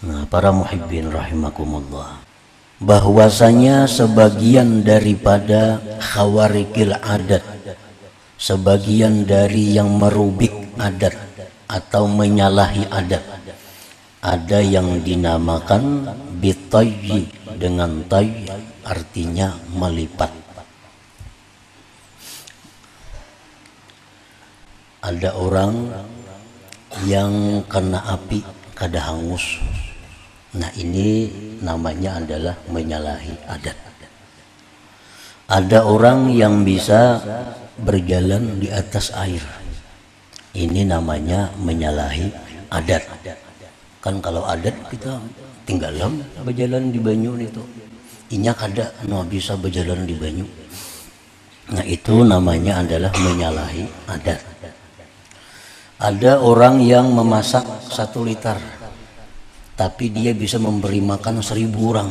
Nah, para muhibbin rahimakumullah, bahwasanya sebagian daripada khawarikil adat, sebagian dari yang merubik adat atau menyalahi adat, ada yang dinamakan bitayyi dengan tay, artinya melipat. Ada orang yang kena api kada hangus. Nah, ini namanya adalah menyalahi adat. Ada orang yang bisa berjalan di atas air. Ini namanya menyalahi adat. Kan kalau adat kita tinggalan berjalan di banyu itu. Inya kada no bisa berjalan di banyu. Nah, itu namanya adalah menyalahi adat. Ada orang yang memasak 1 liter, tapi dia bisa memberi makan 1000 orang.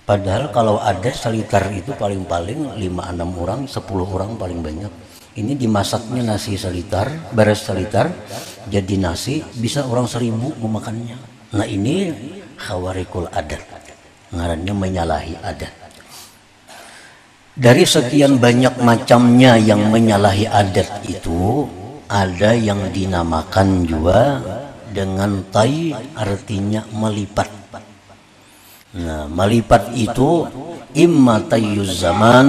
Padahal kalau ada 1 liter itu paling-paling 5-6 orang, 10 orang paling banyak. Ini dimasaknya nasi 1 liter, beres 1 liter, jadi nasi bisa orang 1000 memakannya. Nah, ini khawarikul adat, ngarannya menyalahi adat. Dari sekian banyak macamnya yang menyalahi adat itu, ada yang dinamakan juga dengan tay, artinya melipat. Nah, melipat itu imma tayyuz zaman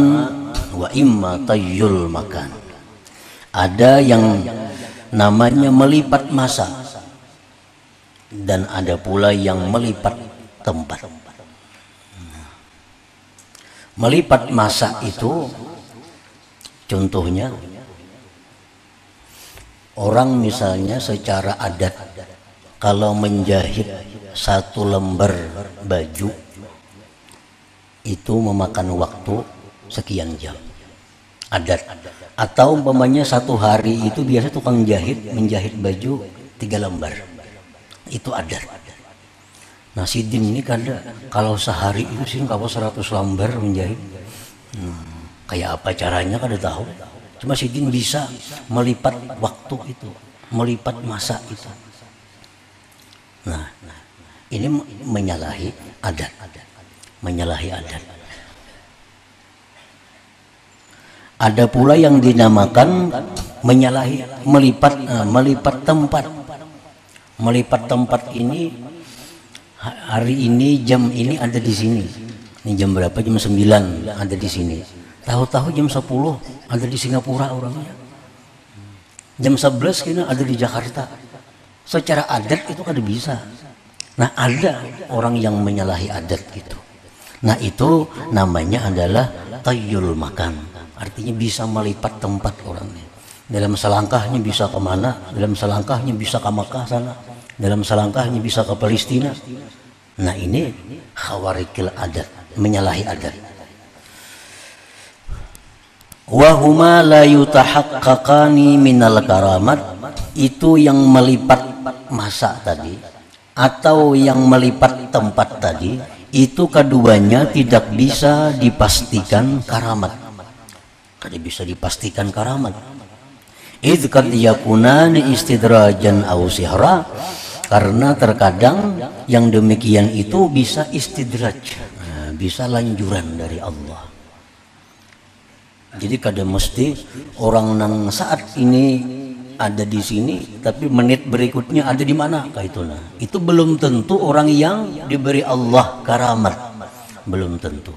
wa imma tayyul makan. Ada yang namanya melipat masa, dan ada pula yang melipat tempat. Melipat masa itu contohnya, orang misalnya secara adat kalau menjahit 1 lembar baju itu memakan waktu sekian jam, adat. Atau umpamanya 1 hari itu biasa tukang jahit menjahit baju 3 lembar, itu adat. Nah, sidin ini kada, kalau sehari itu sih kalau 100 lembar menjahit, kayak apa caranya kada tahu. Cuma sidin bisa melipat waktu itu, melipat masa itu. Nah, ini menyalahi adat, menyalahi adat. Ada pula yang dinamakan menyalahi melipat tempat. Melipat tempat ini, hari ini jam ini ada di sini. Ini jam berapa? Jam 9 ada di sini. Tahu-tahu jam 10 ada di Singapura orangnya. Jam 11 kena ada di Jakarta. Secara adat itu kada bisa. Nah, ada orang yang menyalahi adat gitu. Nah, itu namanya adalah tayyul makan. Artinya bisa melipat tempat orangnya. Dalam selangkahnya bisa kemana, dalam selangkahnya bisa ke Makkah sana, dalam selangkahnya bisa ke Palestina. Nah, ini khawarikil adat, menyalahi adat. Wahuma la yutahaqqaqani minal karamat, itu yang melipat masa tadi atau yang melipat tempat tadi, itu keduanya tidak bisa dipastikan karamat. Tidak bisa dipastikan karamat. Idz qad yakunani istidrajan aw sihra, karena terkadang yang demikian itu bisa istidraj, bisa lanjuran dari Allah. Jadi kada mesti orang nang saat ini ada di sini, tapi menit berikutnya ada di mana kah itu. Nah, itu belum tentu orang yang diberi Allah karamat, belum tentu.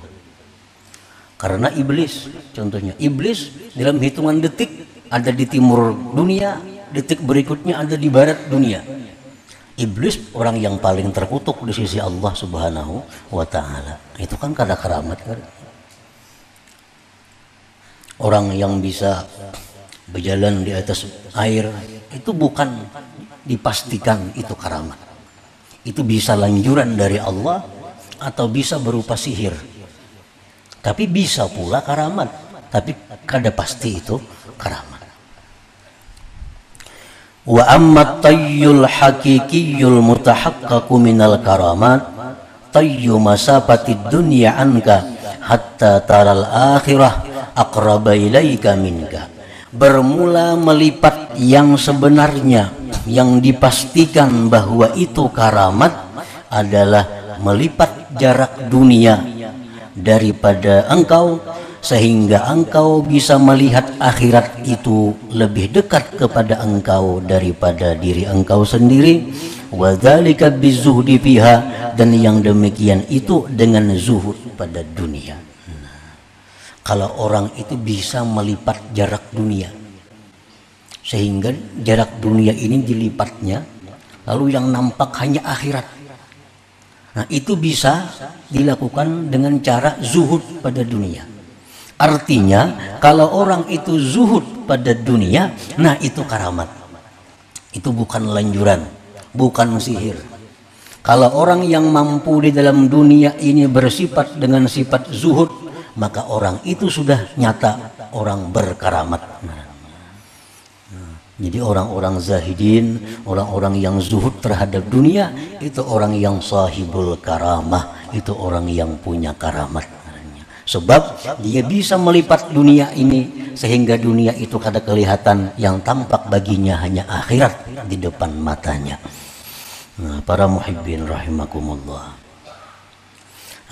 Karena iblis, contohnya iblis dalam hitungan detik ada di timur dunia, detik berikutnya ada di barat dunia. Iblis orang yang paling terkutuk di sisi Allah Subhanahu wa Ta'ala. Itu kan kada karamat kan? Orang yang bisa berjalan di atas air itu bukan dipastikan itu karamat. Itu bisa lanjuran dari Allah atau bisa berupa sihir. Tapi bisa pula karamat, tapi kada pasti itu karamat. Wa amma tayyul haqiqiyyul mutahaqqaqu minal karamat tayyu masafati dunya anka hatta taral akhirah aqraba ilaika minka. Bermula melipat yang sebenarnya, yang dipastikan bahwa itu karamat, adalah melipat jarak dunia daripada engkau, sehingga engkau bisa melihat akhirat itu lebih dekat kepada engkau daripada diri engkau sendiri. Wa dzalika bizuhdi fiha, dan yang demikian itu dengan zuhud pada dunia. Kalau orang itu bisa melipat jarak dunia, sehingga jarak dunia ini dilipatnya, lalu yang nampak hanya akhirat. Nah, itu bisa dilakukan dengan cara zuhud pada dunia. Artinya, kalau orang itu zuhud pada dunia, nah itu karamat. Itu bukan lanjuran, bukan sihir. Kalau orang yang mampu di dalam dunia ini bersifat dengan sifat zuhud, maka orang itu sudah nyata orang berkaramat. Jadi orang-orang zahidin, orang-orang yang zuhud terhadap dunia, itu orang yang sahibul karamah, itu orang yang punya karamat. Sebab dia bisa melipat dunia ini, sehingga dunia itu kada kelihatan, yang tampak baginya hanya akhirat di depan matanya. Nah, para muhibbin rahimakumullah.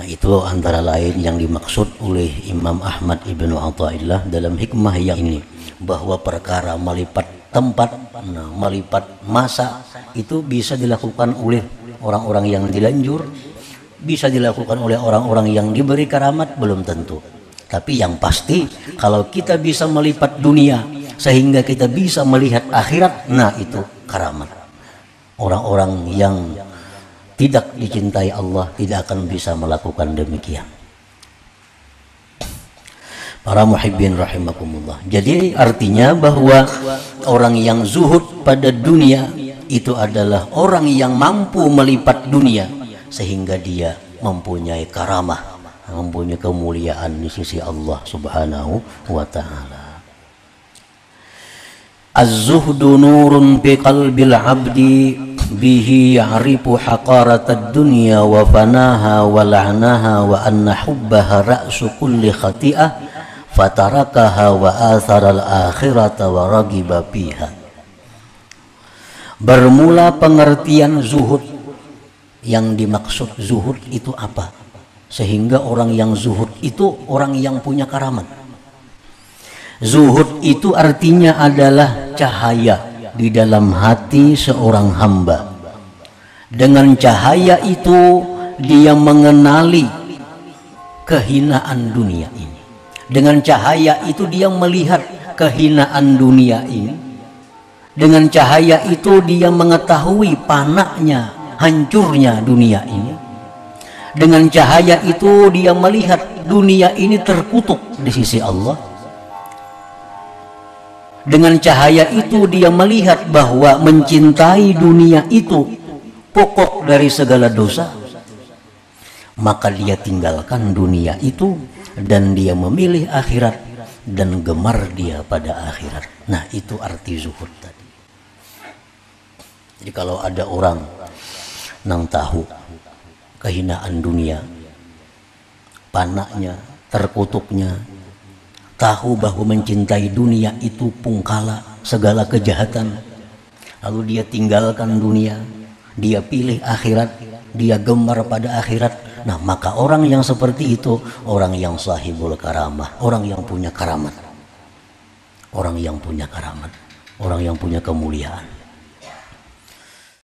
Nah, itu antara lain yang dimaksud oleh Imam Ahmad Ibnu Athaillah dalam hikmah yang ini, bahwa perkara melipat tempat, melipat masa itu bisa dilakukan oleh orang-orang yang dilanjur, bisa dilakukan oleh orang-orang yang diberi karamat, belum tentu. Tapi yang pasti, kalau kita bisa melipat dunia sehingga kita bisa melihat akhirat, nah itu karamat. Orang-orang yang tidak dicintai Allah tidak akan bisa melakukan demikian. Para muhibbin rahimakumullah. Jadi artinya bahwa orang yang zuhud pada dunia itu adalah orang yang mampu melipat dunia sehingga dia mempunyai karamah, mempunyai kemuliaan di sisi Allah Subhanahu wa taala. Az-zuhdu nurun fi qalbil 'abdi bihi ya'rifu haqaratad dunya wa fanaha wa la'naha wa anna hubbaha ra'su kulli khati'ah fatarakaha wa atharal akhirata wa ragiba fiha. Bermula pengertian zuhud. Yang dimaksud zuhud itu apa? Sehingga orang yang zuhud itu orang yang punya karamat. Zuhud itu artinya adalah cahaya di dalam hati seorang hamba. Dengan cahaya itu dia mengenali kehinaan dunia ini. Dengan cahaya itu dia melihat kehinaan dunia ini. Dengan cahaya itu dia mengetahui panaknya, hancurnya dunia ini. Dengan cahaya itu dia melihat dunia ini terkutuk di sisi Allah. Dengan cahaya itu dia melihat bahwa mencintai dunia itu pokok dari segala dosa. Maka dia tinggalkan dunia itu dan dia memilih akhirat dan gemar dia pada akhirat. Nah, itu arti zuhud tadi. Jadi kalau ada orang nang tahu kehinaan dunia, panaknya, terkutuknya, tahu bahwa mencintai dunia itu pungkala segala kejahatan, lalu dia tinggalkan dunia, dia pilih akhirat, dia gemar pada akhirat. Nah, maka orang yang seperti itu orang yang sahibul karamah, orang yang punya karamat, orang yang punya karamat, orang yang punya kemuliaan.